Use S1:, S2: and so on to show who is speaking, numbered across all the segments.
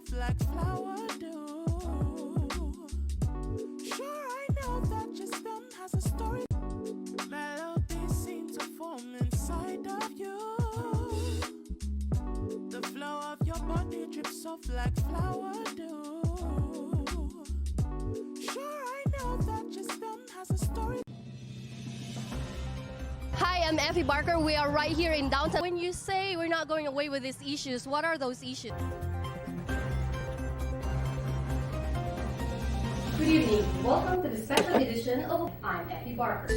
S1: soft like flower dew. Sure, I know that your stem has a story. Melodies seem to form inside of you. The flow of your body drips soft like flower dew. Sure, I know that your stem has a story.
S2: Hi, I'm Effie Barker. We are right here in downtown. When you say we're not going away with these issues, what are those issues? Good evening. Welcome to the special edition of I'm Effie Barker.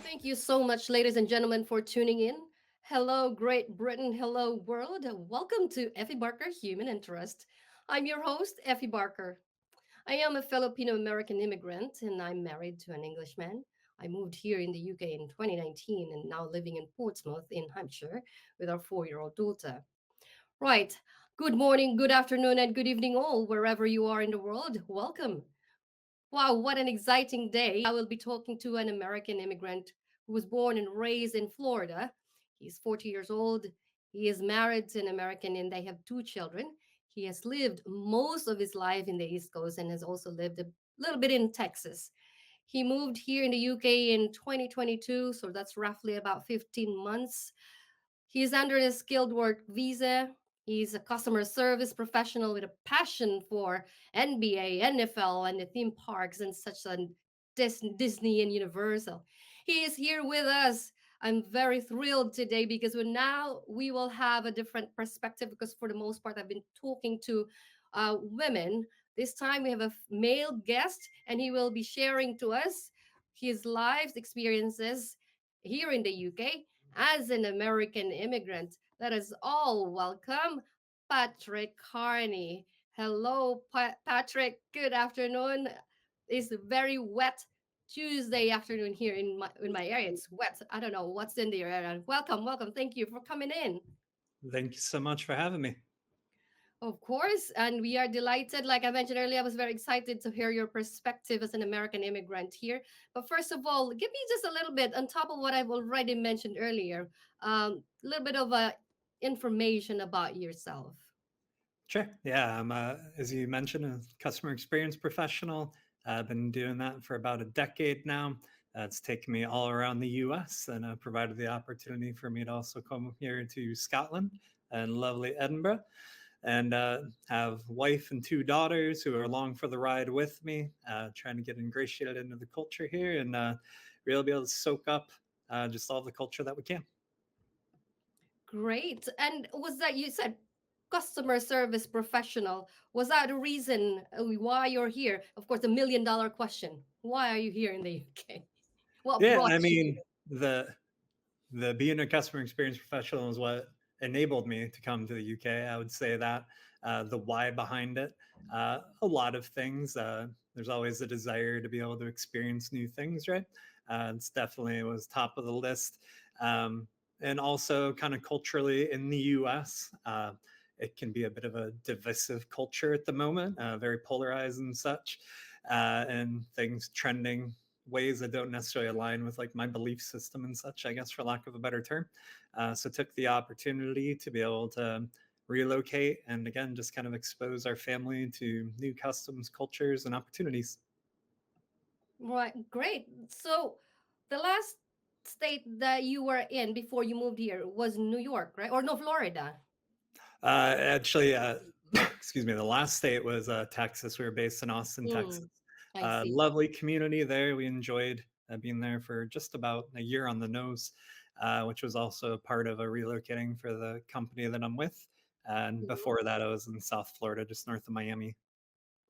S2: Thank you so much, ladies and gentlemen, for tuning in. Hello, Great Britain. Hello, world. Welcome to Effie Barker Human Interest. I'm your host, Effie Barker. I am a Filipino-American immigrant and I'm married to an Englishman. I moved here in the UK in 2019 and now living in Portsmouth in Hampshire with our 4-year-old daughter. Right. Good morning, good afternoon, and good evening, all, wherever you are in the world. Welcome. Wow, what an exciting day. I will be talking to an American immigrant who was born and raised in Florida. He's 40 years old. He is married to an American and they have 2 children. He has lived most of his life in the East Coast and has also lived a little bit in Texas. He moved here in the UK in 2022, so that's roughly about 15 months. He's under a skilled work visa. He's a customer service professional with a passion for NBA, NFL, and the theme parks and such as Disney and Universal. He is here with us. I'm very thrilled today because we will have a different perspective because for the most part I've been talking to women. This time we have a male guest and he will be sharing to us his life's experiences here in the UK as an American immigrant. Let us all welcome Patrick Carney. Hello, Patrick. Good afternoon. It's a very wet Tuesday afternoon here in my area. It's wet. I don't know what's in the area. Welcome, welcome. Thank you for coming in.
S3: Thank you so much for having me.
S2: Of course, and we are delighted. Like I mentioned earlier, I was very excited to hear your perspective as an American immigrant here. But first of all, give me just a little bit on top of what I've already mentioned earlier, a little bit of information about yourself.
S3: Sure. Yeah, I'm, as you mentioned, a customer experience professional. I've been doing that for about a decade now. It's taken me all around the US and provided the opportunity for me to also come here to Scotland and lovely Edinburgh. And have wife and 2 daughters who are along for the ride with me, trying to get ingratiated into the culture here and really be able to soak up just all the culture that we can.
S2: Great. And was that you said customer service professional? Was that a reason why you're here? Of course, $1 million question. Why are you here in the UK? What
S3: Yeah,
S2: brought
S3: I
S2: you
S3: mean
S2: here?
S3: the being a customer experience professional is what enabled me to come to the UK. I would say that the why behind it, a lot of things. There's always a desire to be able to experience new things, right? It's definitely was top of the list, and also kind of culturally in the US. It can be a bit of a divisive culture at the moment, very polarized and such, and things trending ways that don't necessarily align with like my belief system and such, I guess, for lack of a better term. So took the opportunity to be able to relocate and again just kind of expose our family to new customs, cultures, and opportunities.
S2: Right, great. So the last state that you were in before you moved here was New York, right? Or no, Florida.
S3: Actually, excuse me, the last state was Texas. We were based in Austin, Texas.
S2: Mm, I see.
S3: Lovely community there. We enjoyed being there for just about a year on the nose, which was also part of a relocating for the company that I'm with. And
S2: Mhm,
S3: before that, I was in South Florida, just north of Miami.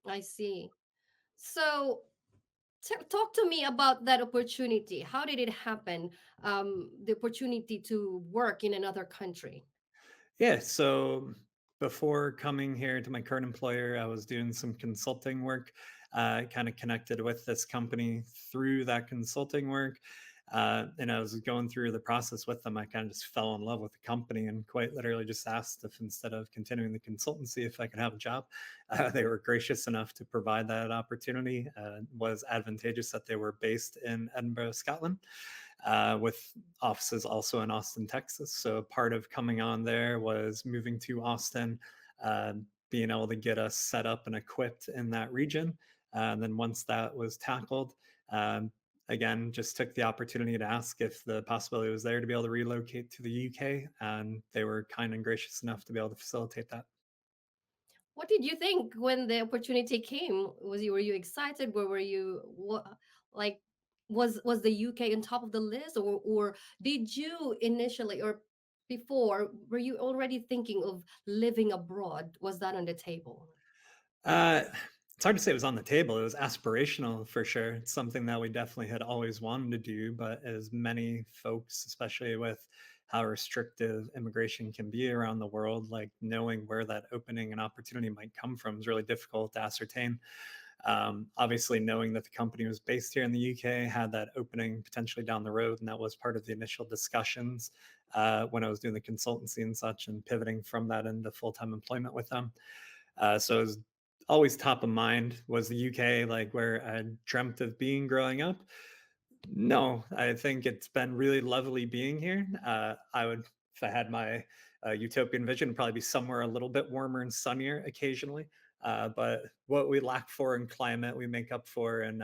S2: I see. So talk to me about that opportunity. How did it happen? The opportunity to work in another country.
S3: Yeah, so before coming here to my current employer, I was doing some consulting work. Kind of connected with this company through that consulting work. And I was going through the process with them. I kind of just fell in love with the company and quite literally just asked if instead of continuing the consultancy, if I could have a job. They were gracious enough to provide that opportunity. Was advantageous that they were based in Edinburgh, Scotland, with offices also in Austin, Texas. So part of coming on there was moving to Austin, being able to get us set up and equipped in that region. And then once that was tackled, um, again, just took the opportunity to ask if the possibility was there to be able to relocate to the UK, and they were kind and gracious enough to be able to facilitate that.
S2: What did you think when the opportunity came? Were you excited? Were you what like was the UK on top of the list, or did you initially or before were you already thinking of living abroad? Was that on the table?
S3: Uh, it's hard to say it was on the table. It was aspirational for sure. It's something that we definitely had always wanted to do, but as many folks, especially with how restrictive immigration can be around the world, like knowing where that opening and opportunity might come from is really difficult to ascertain. Obviously, knowing that the company was based here in the UK had that opening potentially down the road, and that was part of the initial discussions when I was doing the consultancy and such, and pivoting from that into full time employment with them. So it was always top of mind. Was the UK like where I dreamt of being growing up? No, I think it's been really lovely being here. I would, if I had my utopian vision, probably be somewhere a little bit warmer and sunnier occasionally. But what we lack for in climate, we make up for in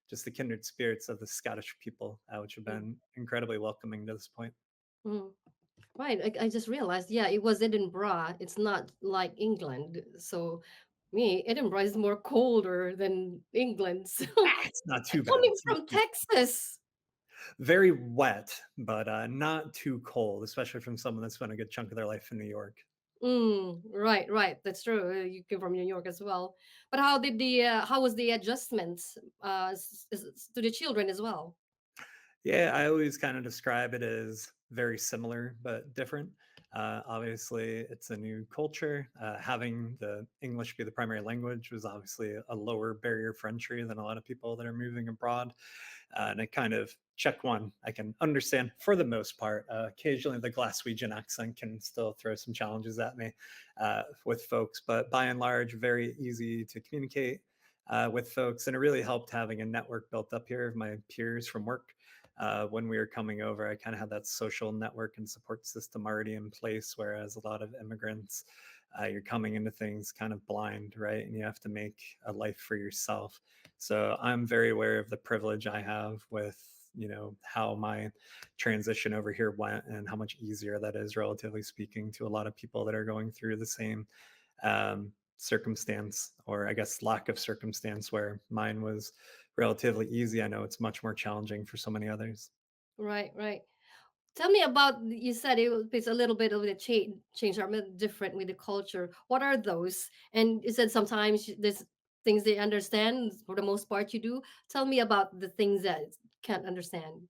S3: just the kindred spirits of the Scottish people, which have
S2: Mm,
S3: been incredibly welcoming to this point.
S2: mm. Right, I just realized, yeah, it was Edinburgh. It's not like England. So me, Edinburgh is more colder than England. So
S3: It's not too bad.
S2: coming
S3: It's not
S2: from
S3: too
S2: Texas.
S3: very wet, but not too cold, especially from someone that's spent a good chunk of their life in New York.
S2: Right, right. That's true. You came from New York as well. But how was the adjustment to the children as well?
S3: Yeah, I always kind of describe it as very similar but different. Obviously, it's a new culture. Having the English be the primary language was obviously a lower barrier for entry than a lot of people that are moving abroad. And it kind of check one, I can understand for the most part. Occasionally, the Glaswegian accent can still throw some challenges at me with folks, but by and large, very easy to communicate with folks. And it really helped having a network built up here of my peers from work. When we were coming over, I kind of had that social network and support system already in place, whereas a lot of immigrants, you're coming into things kind of blind, right? And you have to make a life for yourself. So I'm very aware of the privilege I have with, how my transition over here went and how much easier that is, relatively speaking, to a lot of people that are going through the same circumstance, or I guess lack of circumstance, where mine was relatively easy. I know it's much more challenging for so many others.
S2: Right, right. Tell me about, you said it's a little bit of the change are a bit different with the culture. What are those? And you said sometimes there's things they understand. For the most part, you do. Tell me about the things that can't understand.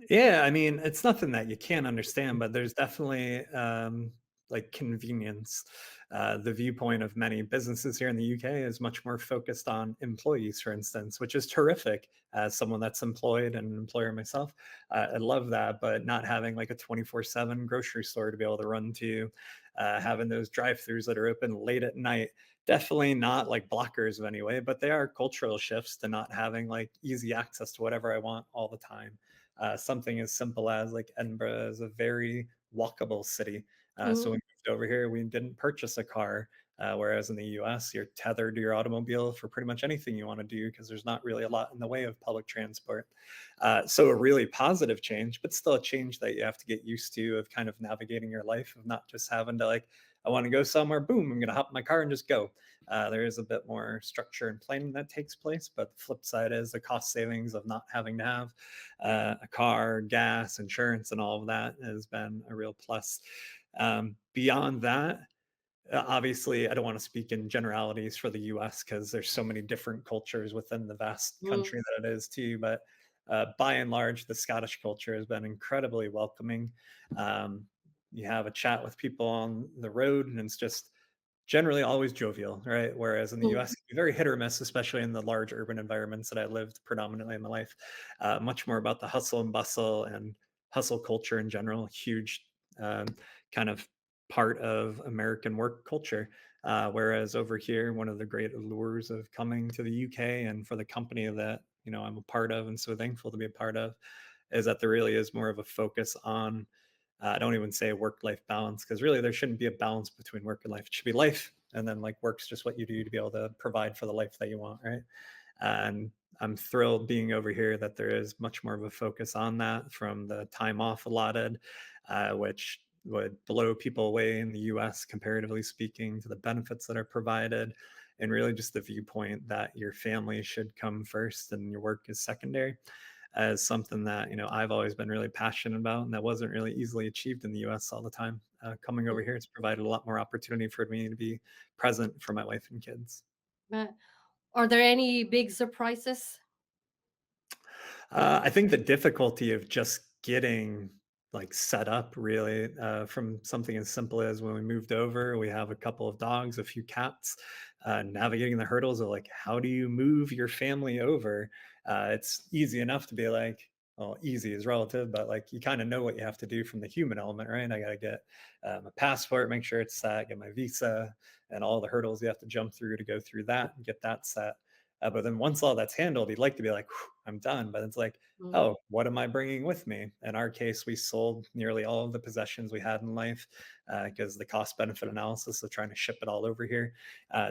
S3: Yeah, I mean, it's nothing that you can't understand, but there's definitely like convenience. The viewpoint of many businesses here in the UK is much more focused on employees, for instance, which is terrific. As someone that's employed and an employer myself, I love that. But not having like a 24/7 grocery store to be able to run to, having those drive-throughs that are open late at night, definitely not like blockers of any way, but they are cultural shifts to not having like easy access to whatever I want all the time. Something as simple as like Edinburgh is a very walkable city. So
S2: Mm,
S3: when we moved over here, we didn't purchase a car. Whereas in the US, you're tethered to your automobile for pretty much anything you want to do because there's not really a lot in the way of public transport. So a really positive change, but still a change that you have to get used to, of kind of navigating your life, of not just having to like, I want to go somewhere, boom, I'm going to hop in my car and just go. There is a bit more structure and planning that takes place, but the flip side is the cost savings of not having to have a car, gas, insurance, and all of that has been a real plus. Beyond that, obviously, I don't want to speak in generalities for the US because there's so many different cultures within the vast
S2: mm,
S3: country that it is too. But by and large, the Scottish culture has been incredibly welcoming. Um, you have a chat with people on the road, and it's just generally always jovial, right? Whereas in the
S2: mm,
S3: US, it can be very hit or miss, especially in the large urban environments that I lived predominantly in my life. Much more about the hustle and bustle and hustle culture in general, huge um, kind of part of American work culture. Whereas over here, one of the great allures of coming to the UK and for the company that I'm a part of and so thankful to be a part of is that there really is more of a focus on I don't even say work-life balance because really there shouldn't be a balance between work and life. It should be life, and then like work's just what you do to be able to provide for the life that you want, right? And I'm thrilled being over here that there is much more of a focus on that from the time off allotted, which would blow people away in the US, comparatively speaking, to the benefits that are provided. And really just the viewpoint that your family should come first and your work is secondary as something that I've always been really passionate about, and that wasn't really easily achieved in the U.S. all the time. Coming over here, it's provided a lot more opportunity for me to be present for my wife and kids.
S2: Uh, are there any big surprises?
S3: I think the difficulty of just getting like set up really from something as simple as when we moved over, we have a couple of dogs, a few cats, navigating the hurdles of like, how do you move your family over? It's easy enough to be like, well, easy is relative, but like you kind of know what you have to do from the human element, right? I got to get a passport, make sure it's set, get my visa, and all the hurdles you have to jump through to go through that and get that set. But then once all that's handled, you'd like to be like, "Whew, I'm done." But it's like,
S2: Mm,
S3: oh, what am I bringing with me? In our case, we sold nearly all of the possessions we had in life because the cost benefit analysis of trying to ship it all over here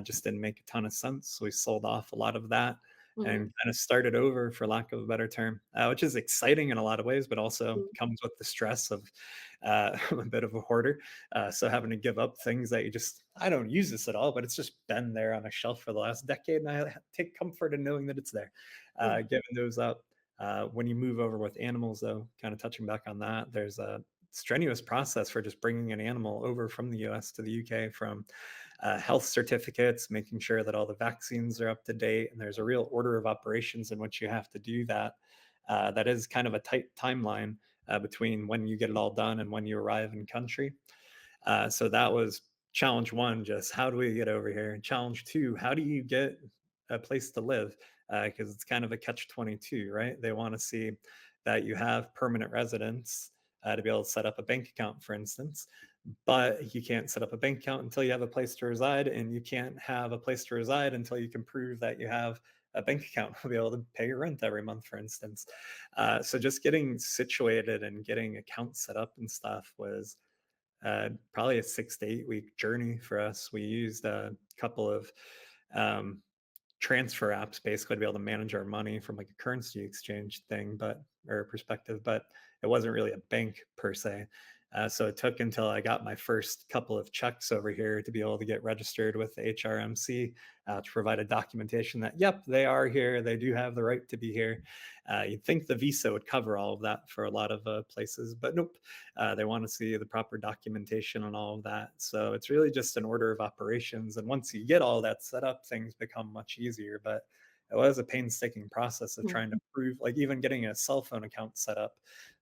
S3: just didn't make a ton of sense. So we sold off a lot of that and
S2: mhm,
S3: kind of started over, for lack of a better term, which is exciting in a lot of ways, but also
S2: mm,
S3: comes with the stress of a bit of a hoarder. So having to give up things that you just, I don't use this at all, but it's just been there on a shelf for the last decade. And I take comfort in knowing that it's there.
S2: mm,
S3: Giving those up. When you move over with animals, though, kind of touching back on that, there's a strenuous process for just bringing an animal over from the US to the UK, from health certificates, making sure that all the vaccines are up to date. And there's a real order of operations in which you have to do that. That is kind of a tight timeline between when you get it all done and when you arrive in country. So that was challenge one, just how do we get over here? And challenge two, how do you get a place to live? Because it's kind of a catch 22, right? They want to see that you have permanent residence to be able to set up a bank account, for instance. But you can't set up a bank account until you have a place to reside, and you can't have a place to reside until you can prove that you have a bank account to be able to pay your rent every month, for instance. So just getting situated and getting accounts set up and stuff was probably a 6 to 8 week journey for us. We used a couple of um, transfer apps basically to be able to manage our money from like a currency exchange thing, but or perspective, but it wasn't really a bank per se. So it took until I got my first couple of checks over here to be able to get registered with the HRMC to provide a documentation that, yep, they are here. They do have the right to be here. You'd think the visa would cover all of that for a lot of places, but nope. They want to see the proper documentation and all of that. So it's really just an order of operations. And once you get all that set up, things become much easier. But it was a painstaking process of
S2: mm,
S3: trying to prove, like even getting a cell phone account set up.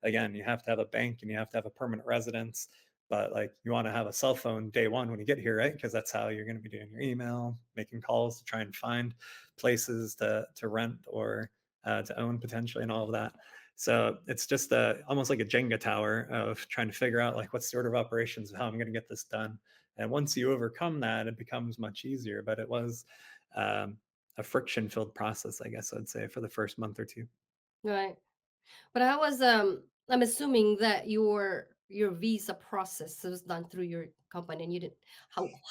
S3: Again, you have to have a bank and you have to have a permanent residence. But like you want to have a cell phone day one when you get here, right? Because that's how you're going to be doing your email, making calls to try and find places to rent or to own potentially, and all of that. So it's just almost like a Jenga tower of trying to figure out like what's the order of operations of how I'm going to get this done. And once you overcome that, it becomes much easier. But it was um, a friction-filled process, I guess I'd say, for the first month or two.
S2: right. But I'm assuming that your visa process was done through your company and you didn't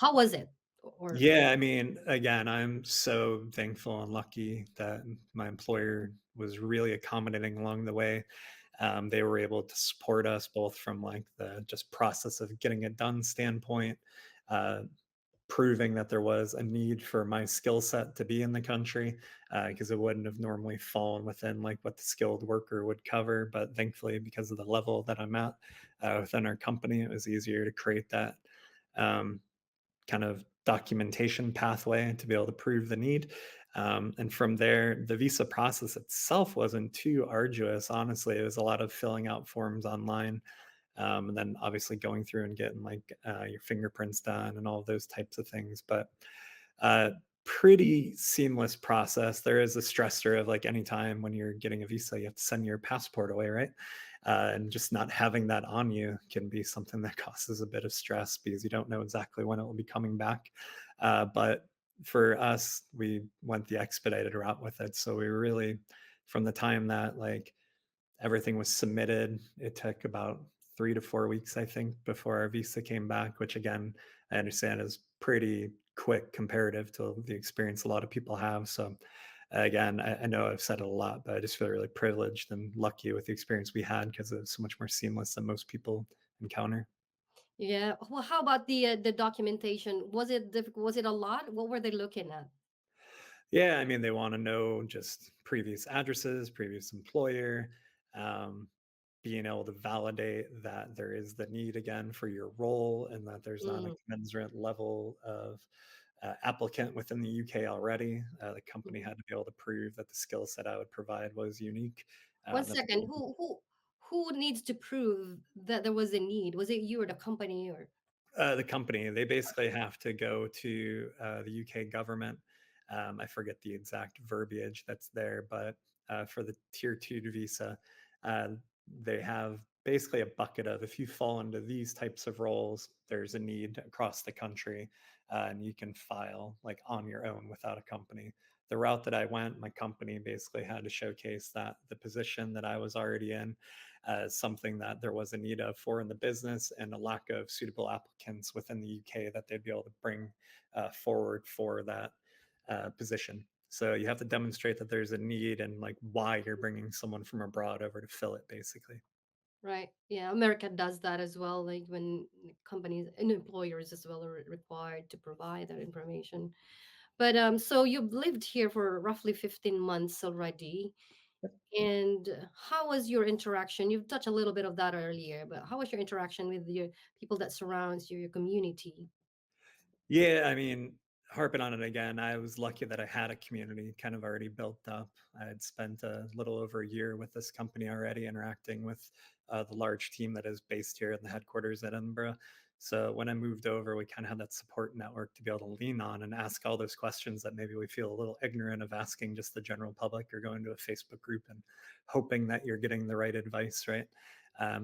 S2: how was it? Or
S3: Yeah, I mean, again, I'm so thankful and lucky that my employer was really accommodating along the way. They were able to support us both from like the just process of getting it done standpoint, uh, proving that there was a need for my skill set to be in the country because it wouldn't have normally fallen within like what the skilled worker would cover. But thankfully, because of the level that I'm at within our company, it was easier to create that um, kind of documentation pathway to be able to prove the need. And from there, the visa process itself wasn't too arduous. Honestly, it was a lot of filling out forms online, and then obviously going through and getting like your fingerprints done and all of those types of things. But uh, pretty seamless process. There is a stressor of like anytime when you're getting a visa, you have to send your passport away, right? And just not having that on you can be something that causes a bit of stress because you don't know exactly when it will be coming back. But for us, we went the expedited route with it. So we were really, from the time that like everything was submitted, it took about 3 to 4 weeks, I think, before our visa came back, which again, I understand is pretty quick comparative to the experience a lot of people have. So, again, I know I've said it a lot, but I just feel really privileged and lucky with the experience we had because it was so much more seamless than most people encounter.
S2: Yeah. Well, how about the documentation? Was it difficult? Was it a lot? What were they looking at?
S3: Yeah, I mean, they want to know just previous addresses, previous employer, um, being able to validate that there is the need again for your role and that there's not a
S2: Mm,
S3: commensurate level of applicant within the UK already. The company
S2: mhm.
S3: had to be able to prove that the skill set I would provide was unique.
S2: One
S3: That
S2: second. Who needs to prove that there was a need? Was it you or the company or?
S3: The company, they basically have to go to the UK government. I forget the exact verbiage that's there, but for the tier two visa, uh, they have basically a bucket of if you fall into these types of roles, there's a need across the country, and you can file like on your own without a company. The route that I went, my company basically had to showcase that the position that I was already in something that there was a need of for in the business and a lack of suitable applicants within the UK that they'd be able to bring forward for that position. So you have to demonstrate that there's a need and like why you're bringing someone from abroad over to fill it, basically.
S2: Right. Yeah, America does that as well. Like when companies and employers as well are required to provide that information. But so you've lived here for roughly 15 months already. And how was your interaction? You've touched a little bit of that earlier, but how was your interaction with your people that surrounds you, your community?
S3: Yeah, I mean, harping on it again, I was lucky that I had a community kind of already built up. I had spent a little over a year with this company already, interacting with the large team that is based here in the headquarters at Edinburgh. So when I moved over, we kind of had that support network to be able to lean on and ask all those questions that maybe we feel a little ignorant of asking just the general public or going to a Facebook group and hoping that you're getting the right advice, right?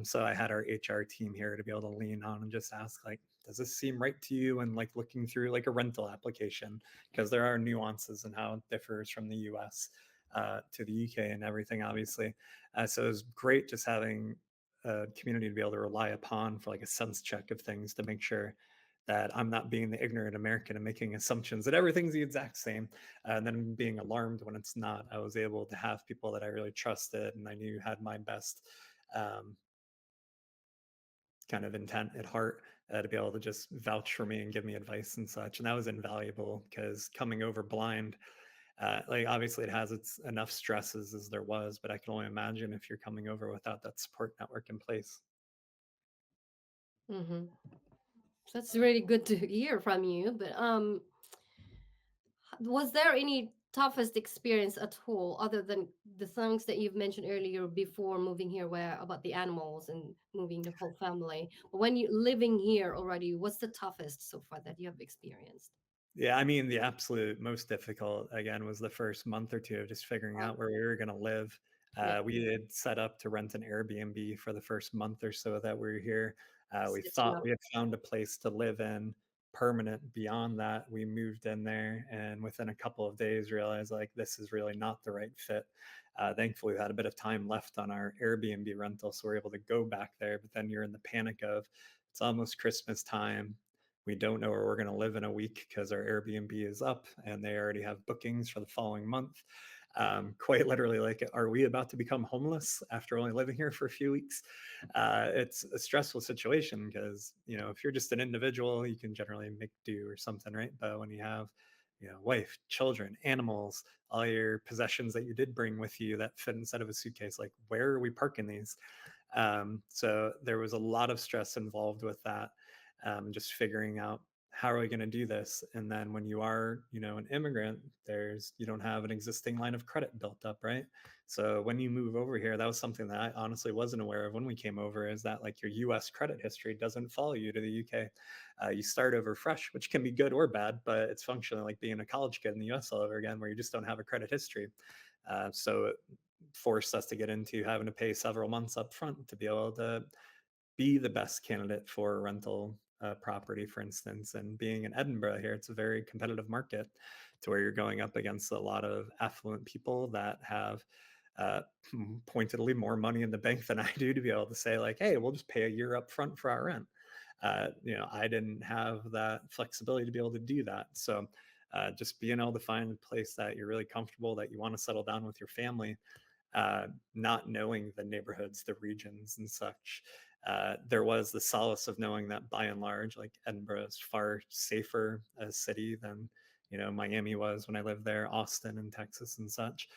S3: So I had our HR team here to be able to lean on and just ask, like, does this seem right to you? And like looking through like a rental application, because there are nuances in how it differs from the US to the UK and everything, obviously. So it was great just having a community to be able to rely upon for like a sense check of things to make sure that I'm not being the ignorant American and making assumptions that everything's the exact same, and then being alarmed when it's not. I was able to have people that I really trusted and I knew had my best um, kind of intent at heart to be able to just vouch for me and give me advice and such. And that was invaluable because coming over blind, like obviously it has its enough stresses as there was, but I can only imagine if you're coming over without that support network in place.
S2: Hmm. That's really good to hear from you. But was there any toughest experience at all other than the things that you've mentioned earlier before moving here, where about the animals and moving the whole family? When you living here already, what's the toughest so far that you have experienced?
S3: Yeah, I mean, the absolute most difficult, again, was the first month or two of just figuring
S2: Um,
S3: out where we were going to live.
S2: yeah,
S3: We had set up to rent an Airbnb for the first month or so that we were here. We
S2: setting
S3: thought
S2: up.
S3: we had found a place to live in permanent. Beyond that, we moved in there and within a couple of days realized like this is really not the right fit. Thankfully, we had a bit of time left on our Airbnb rental, so we are able to go back there. But then you're in the panic of it's almost Christmas time, we don't know where we're going to live in a week because our Airbnb is up and they already have bookings for the following month. Quite literally, like, are we about to become homeless after only living here for a few weeks? It's a stressful situation because, you know, if you're just an individual, you can generally make do or something, right? But when you have, you know, wife, children, animals, all your possessions that you did bring with you that fit inside of a suitcase, like, where are we parking these? So there was a lot of stress involved with that, just figuring out how are we going to do this. And then when you are, you know, an immigrant, there's you don't have an existing line of credit built up, right? So when you move over here, that was something that I honestly wasn't aware of when we came over, is that like your US credit history doesn't follow you to the UK. You start over fresh, which can be good or bad, but it's functionally like being a college kid in the US all over again, where you just don't have a credit history. So it forced us to get into having to pay several months up front to be able to be the best candidate for a rental property, for instance. And being in Edinburgh here, it's a very competitive market to where you're going up against a lot of affluent people that have uh, pointedly more money in the bank than I do to be able to say like, hey, we'll just pay a year up front for our rent. I didn't have that flexibility to be able to do that. So just being able to find a place that you're really comfortable, that you want to settle down with your family, not knowing the neighborhoods, the regions, and such. There was the solace of knowing that by and large, like Edinburgh is far safer a city than Miami was when I lived there, Austin and Texas and such.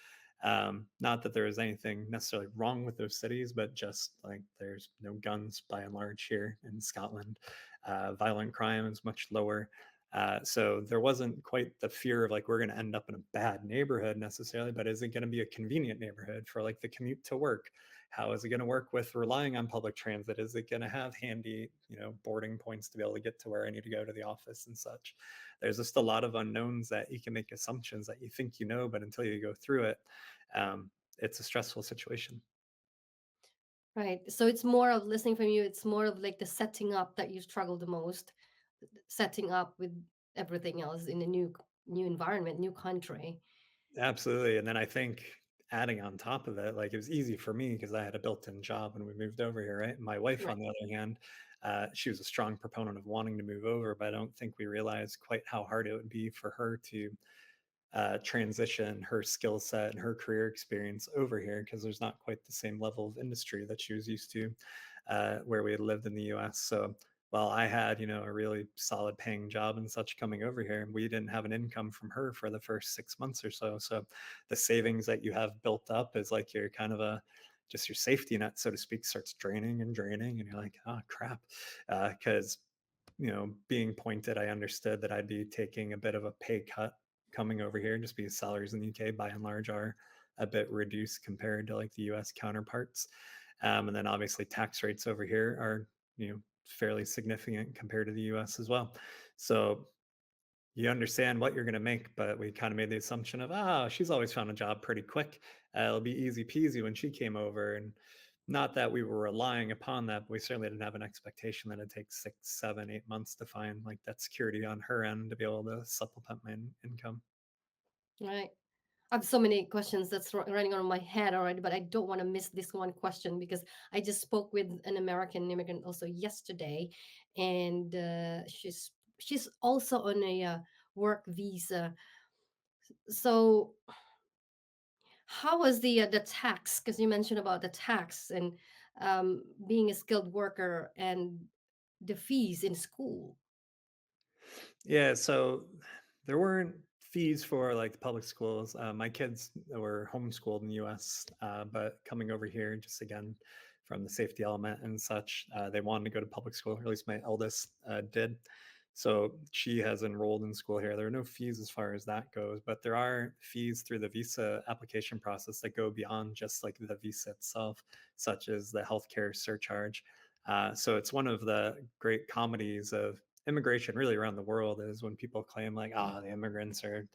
S3: Not that there is anything necessarily wrong with those cities, but just like there's no guns by and large here in Scotland. Violent crime is much lower. So there wasn't quite the fear of like we're going to end up in a bad neighborhood necessarily, but is it going to be a convenient neighborhood for like the commute to work? How is it going to work with relying on public transit? Is it going to have handy, boarding points to be able to get to where I need to go to the office and such? There's just a lot of unknowns that you can make assumptions that you think you know, but until you go through it, it's a stressful situation.
S2: Right. So it's more of listening from you. It's more of like the setting up that you struggle the most, setting up with everything else in a new environment, new country.
S3: Absolutely. And then I think adding on top of it, like it was easy for me because I had a built-in job when we moved over here, right? My wife,
S2: Right.
S3: on the other hand, she was a strong proponent of wanting to move over, but I don't think we realized quite how hard it would be for her to transition her skill set and her career experience over here because there's not quite the same level of industry that she was used to where we had lived in the US. So while I had, a really solid paying job and such coming over here, we didn't have an income from her for the first 6 months or so. So the savings that you have built up is like your kind of a just your safety net, so to speak, starts draining and draining, and you're like, oh crap, because being pointed, I understood that I'd be taking a bit of a pay cut coming over here just because salaries in the UK by and large are a bit reduced compared to like the US counterparts. And then obviously tax rates over here are, fairly significant compared to the US as well. So you understand what you're going to make, but we kind of made the assumption of, she's always found a job pretty quick. It'll be easy peasy when she came over. And not that we were relying upon that, but we certainly didn't have an expectation that it'd take 6, 7, 8 months to find like that security on her end to be able to supplement my income.
S2: Right. I have so many questions that's running on my head already, but I don't want to miss this one question because I just spoke with an American immigrant also yesterday, and she's also on a work visa. So how was the tax? Because you mentioned about the tax and being a skilled worker and the fees in school.
S3: Yeah, so there weren't fees for like the public schools. My kids were homeschooled in the U.S., but coming over here, just again from the safety element and such, they wanted to go to public school. Or at least my eldest did. So she has enrolled in school here. There are no fees as far as that goes, but there are fees through the visa application process that go beyond just like the visa itself, such as the healthcare surcharge. So it's one of the great comedies of immigration really around the world is when people claim like, the immigrants are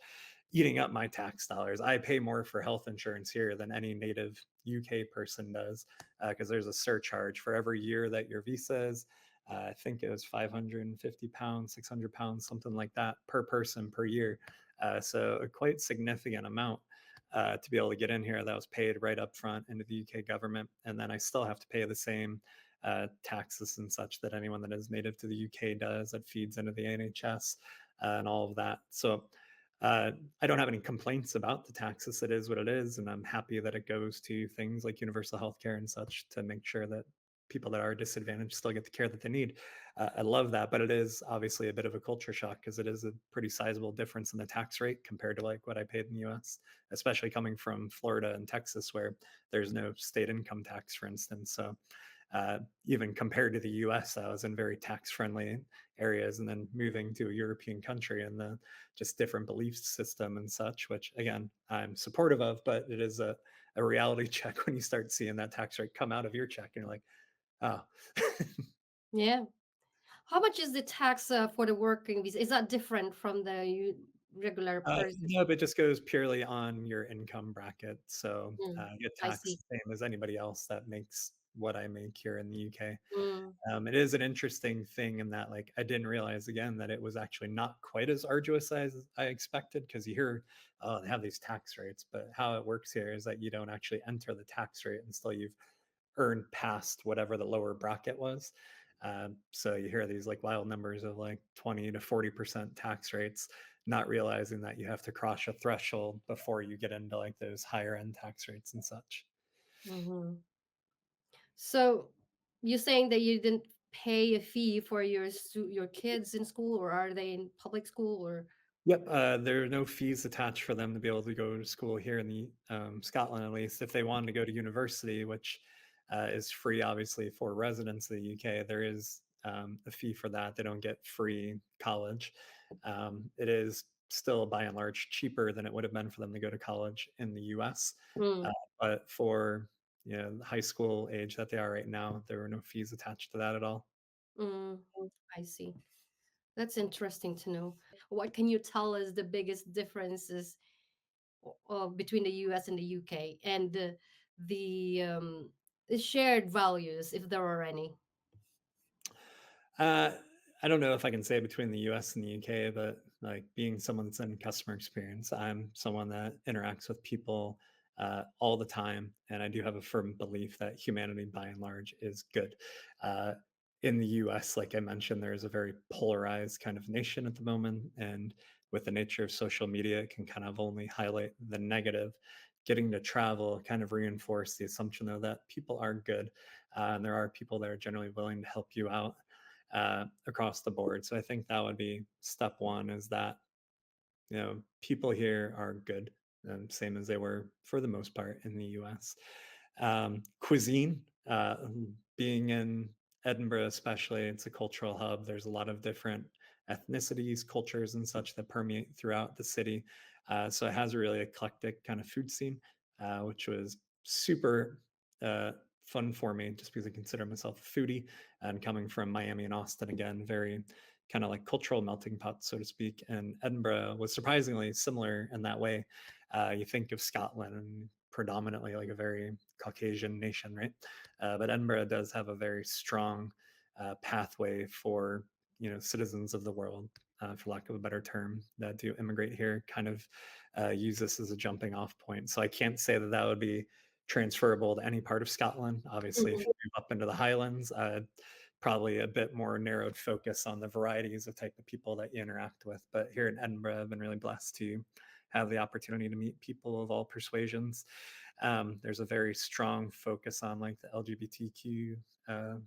S3: eating up my tax dollars. I pay more for health insurance here than any native UK person does because there's a surcharge for every year that your visa is. I think it was £550, £600, something like that per person per year. So a quite significant amount to be able to get in here that was paid right up front into the UK government. And then I still have to pay the same taxes and such that anyone that is native to the UK does that feeds into the NHS and all of that. So I don't have any complaints about the taxes. It is what it is. And I'm happy that it goes to things like universal healthcare and such to make sure that people that are disadvantaged still get the care that they need. I love that, but it is obviously a bit of a culture shock because it is a pretty sizable difference in the tax rate compared to like what I paid in the US, especially coming from Florida and Texas where there's no state income tax, for instance. So even compared to the US, I was in very tax friendly areas, and then moving to a European country and the just different belief system and such, which again, I'm supportive of, but it is a reality check when you start seeing that tax rate come out of your check and you're like, oh.
S2: Yeah. How much is the tax for the working visa? Is that different from the regular person?
S3: No, but it just goes purely on your income bracket. So
S2: Mm,
S3: you get
S2: I
S3: taxed
S2: see.
S3: the same as anybody else that makes what I make here in the UK.
S2: Mm,
S3: It is an interesting thing in that, like, I didn't realize again that it was actually not quite as arduous as I expected. Because you hear, oh, they have these tax rates, but how it works here is that you don't actually enter the tax rate until you've earned past whatever the lower bracket was. So you hear these like wild numbers of like 20 to 40% tax rates, not realizing that you have to cross a threshold before you get into like those higher end tax rates and such.
S2: mhm. So you're saying that you didn't pay a fee for your kids in school, or are they in public school, or?
S3: Yep, there are no fees attached for them to be able to go to school here in the Scotland, at least. If they wanted to go to university, which is free, obviously, for residents of the UK, there is a fee for that. They don't get free college. It is still, by and large, cheaper than it would have been for them to go to college in the US. Uh,
S2: Mm,
S3: but for the high school age that they are right now, there were no fees attached to that at all.
S2: mm, I see. That's interesting to know. What can you tell us the biggest differences between the US and the UK, and the shared values, if there are any?
S3: Uh, I don't know if I can say between the US and the UK, but like being someone that's in customer experience, I'm someone that interacts with people all the time. And I do have a firm belief that humanity by and large is good. Uh, in the US, like I mentioned, there is a very polarized kind of nation at the moment. And with the nature of social media, it can kind of only highlight the negative. Getting to travel kind of reinforce the assumption, though, that people are good. And there are people that are generally willing to help you out across the board. So I think that would be step one, is that people here are good, same as they were for the most part in the US. Cuisine, being in Edinburgh, especially, it's a cultural hub. There's a lot of different ethnicities, cultures, and such that permeate throughout the city. So it has a really eclectic kind of food scene, which was super uh, fun for me just because I consider myself a foodie, and coming from Miami and Austin, again, very kind of like cultural melting pot, so to speak. And Edinburgh was surprisingly similar in that way. You think of Scotland and predominantly like a very Caucasian nation, right? But Edinburgh does have a very strong pathway for citizens of the world, for lack of a better term, that do immigrate here, kind of use this as a jumping off point. So I can't say that that would be transferable to any part of Scotland. Obviously, if
S2: Mhm.
S3: you move up into the Highlands, probably a bit more narrowed focus on the varieties of type of people that you interact with. But here in Edinburgh, I've been really blessed to have the opportunity to meet people of all persuasions. There's a very strong focus on like the LGBTQ uh,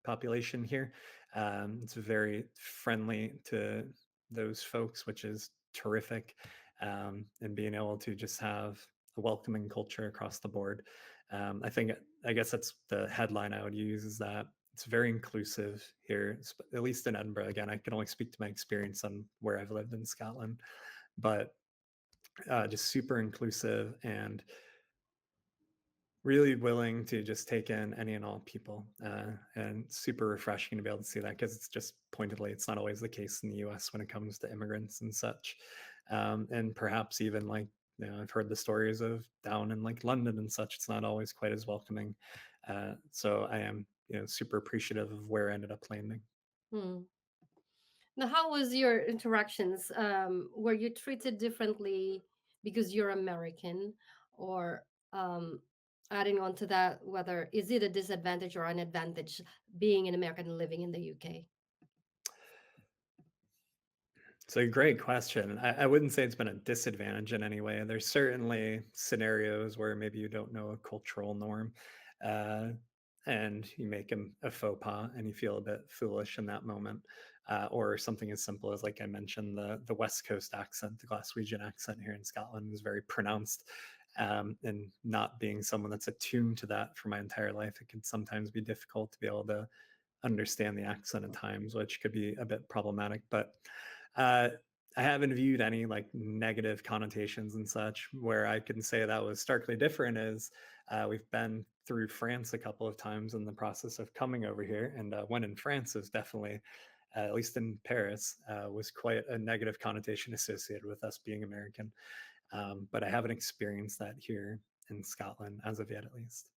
S3: population here. It's very friendly to those folks, which is terrific. And being able to just have a welcoming culture across the board. I guess that's the headline I would use, is that it's very inclusive here, at least in Edinburgh. Again, I can only speak to my experience on where I've lived in Scotland, but just super inclusive and really willing to just take in any and all people, and super refreshing to be able to see that, because it's just pointedly, it's not always the case in the US when it comes to immigrants and such. And perhaps even like, I've heard the stories of down in like London and such, it's not always quite as welcoming. So I am super appreciative of where I ended up landing.
S2: Hmm. Now, how was your interactions? Were you treated differently because you're American, or um, adding on to that, whether is it a disadvantage or an advantage being an American and living in the UK?
S3: It's a great question. I wouldn't say it's been a disadvantage in any way. There's certainly scenarios where maybe you don't know a cultural norm, uh, and you make a faux pas and you feel a bit foolish in that moment. Or something as simple as, like I mentioned, the West Coast accent, the Glaswegian accent here in Scotland is very pronounced. And not being someone that's attuned to that for my entire life, it can sometimes be difficult to be able to understand the accent at times, which could be a bit problematic. But uh, I haven't viewed any like negative connotations and such. Where I can say that was starkly different is, we've been through France a couple of times in the process of coming over here, and when in France is definitely, at least in Paris, was quite a negative connotation associated with us being American. But I haven't experienced that here in Scotland as of yet, at least.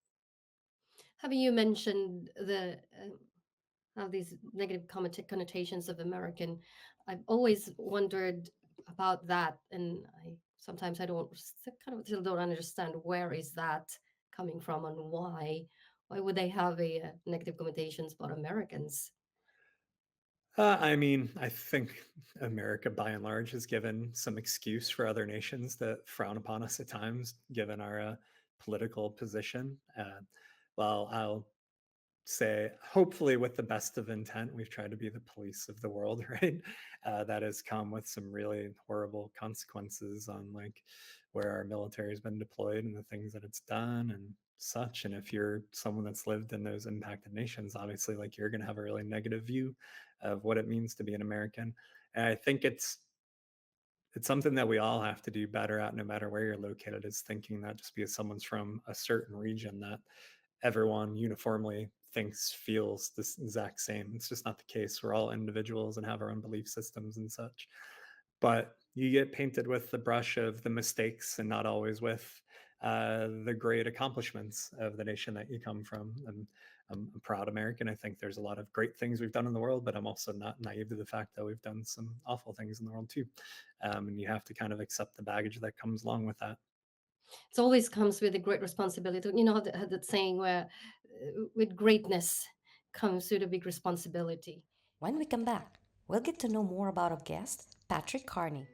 S2: having you mentioned the have these negative connotations of American, I've always wondered about that, and I don't kind of still don't understand where is that coming from and why would they have a negative connotations about Americans?
S3: I mean, I think America, by and large, has given some excuse for other nations that frown upon us at times, given our political position. Well, I'll say, hopefully, with the best of intent, we've tried to be the police of the world, right? That has come with some really horrible consequences on like where our military has been deployed and the things that it's done and such. And if you're someone that's lived in those impacted nations, obviously, like you're going to have a really negative view of what it means to be an American. And I think it's something that we all have to do better at, no matter where you're located, is thinking that just because someone's from a certain region that everyone uniformly thinks feels this exact same. It's just not the case. We're all individuals and have our own belief systems and such. But you get painted with the brush of the mistakes and not always with the great accomplishments of the nation that you come from. And I'm a proud American. I think there's a lot of great things we've done in the world, but I'm also not naive to the fact that we've done some awful things in the world too. And you have to kind of accept the baggage that comes along with that.
S2: It always comes with a great responsibility. You know that saying where with greatness comes with a big responsibility.
S4: When we come back, we'll get to know more about our guest, Patrick Carney.